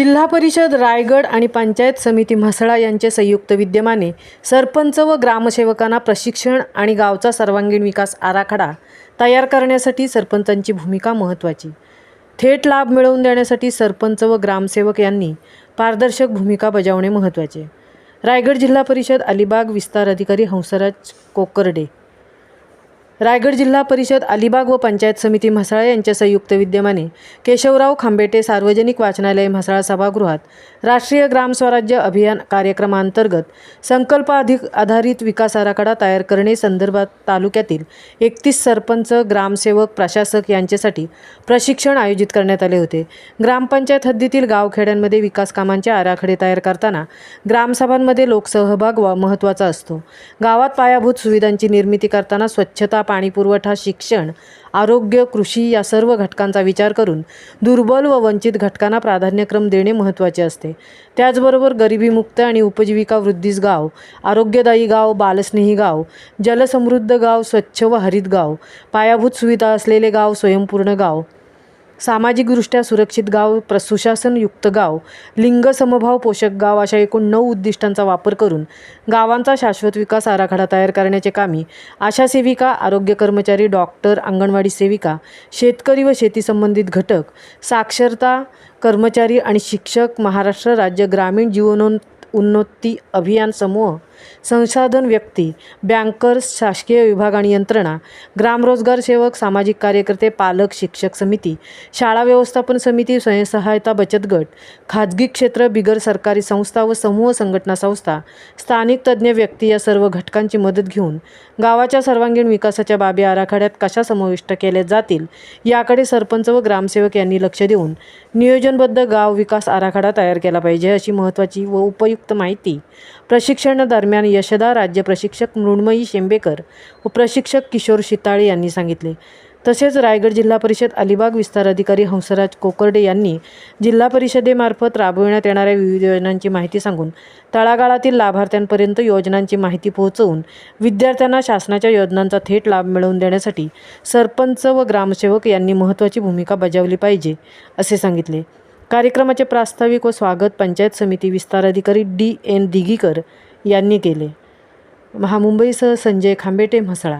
जिल्हा परिषद रायगड आणि पंचायत समिती म्हसळा यांचे संयुक्त विद्यमाने सरपंच व ग्रामसेवकांना प्रशिक्षण आणि गावचा सर्वांगीण विकास आराखडा तयार करण्यासाठी सरपंचांची भूमिका महत्त्वाची. थेट लाभ मिळवून देण्यासाठी सरपंच व ग्रामसेवक यांनी पारदर्शक भूमिका बजावणे महत्त्वाचे. रायगड जिल्हा परिषद अलिबाग विस्तार अधिकारी हंसराज कोकरडे. रायगड जिल्हा परिषद अलिबाग व पंचायत समिती म्हसळा यांच्या संयुक्त विद्यमाने केशवराव खांबेटे सार्वजनिक वाचनालय म्हसळा सभागृहात राष्ट्रीय ग्राम स्वराज्य अभियान कार्यक्रमांतर्गत संकल्प आधारित विकास आराखडा तयार करणे संदर्भात तालुक्यातील 31 सरपंच, ग्रामसेवक, प्रशासक यांच्यासाठी प्रशिक्षण आयोजित करण्यात आले होते. ग्रामपंचायत हद्दीतील गावखेड्यांमध्ये विकास कामांचे आराखडे तयार करताना ग्रामसभांमध्ये लोकसहभाग महत्त्वाचा असतो. गावात पायाभूत सुविधांची निर्मिती करताना स्वच्छता, पाणीपुरवठा, शिक्षण, आरोग्य, कृषी या सर्व घटकांचा विचार करून दुर्बल व वंचित घटकांना प्राधान्यक्रम देणे महत्त्वाचे असते. त्याचबरोबर गरिबीमुक्त आणि उपजीविका वृद्धीस गाव, आरोग्यदायी गाव, बालस्नेही गाव, जलसमृद्ध गाव, स्वच्छ व हरित गाव, पायाभूत सुविधा असलेले गाव, स्वयंपूर्ण गाव, सामाजिकदृष्ट्या सुरक्षित गाव, सुशासनयुक्त गाव, लिंग समभाव पोषक गाव अशा एकूण 9 उद्दिष्टांचा वापर करून गावांचा शाश्वत विकास आराखडा तयार करण्याचे कामी आशा सेविका, आरोग्य कर्मचारी, डॉक्टर, अंगणवाडी सेविका, शेतकरी व शेती संबंधित घटक, साक्षरता कर्मचारी आणि शिक्षक, महाराष्ट्र राज्य ग्रामीण जीवनोन्नती अभियान समूह, संसाधन व्यक्ती, बँकर्स, शासकीय विभाग आणि यंत्रणा, ग्रामरोजगार सेवक, सामाजिक कार्यकर्ते, पालक, शिक्षक समिती, शाळा व्यवस्थापन समिती, स्वयंसहायता बचत गट, खाजगी क्षेत्र, बिगर सरकारी संस्था व समूह संघटना संस्था, स्थानिक तज्ज्ञ व्यक्ती या सर्व घटकांची मदत घेऊन गावाच्या सर्वांगीण विकासाच्या बाबी आराखड्यात कशा समाविष्ट केल्या जातील याकडे सरपंच व ग्रामसेवक यांनी लक्ष देऊन नियोजनबद्ध गाव विकास आराखडा तयार केला पाहिजे, अशी महत्त्वाची व उपयुक्त माहिती प्रशिक्षणादरम्यान यशदा राज्य प्रशिक्षक मृण्मयी शेंबेकर व प्रशिक्षक किशोर शिताळे यांनी सांगितले. तसेच रायगड जिल्हा परिषद अलिबाग विस्तार अधिकारी हंसराज कोकरडे यांनी जिल्हा परिषदेमार्फत राबविण्यात येणाऱ्या विविध योजनांची माहिती सांगून तळागाळातील लाभार्थ्यांपर्यंत योजनांची माहिती पोहोचवून विद्यार्थ्यांना शासनाच्या योजनांचा थेट लाभ मिळवून देण्यासाठी सरपंच व ग्रामसेवक यांनी महत्त्वाची भूमिका बजावली पाहिजे, असे सांगितले. कार्यक्रमाचे प्रास्ताविक व स्वागत पंचायत समिती विस्तार अधिकारी D.N. दिघीकर यांनी केले. मुंबईसह संजय खांबेटे, म्हसळा.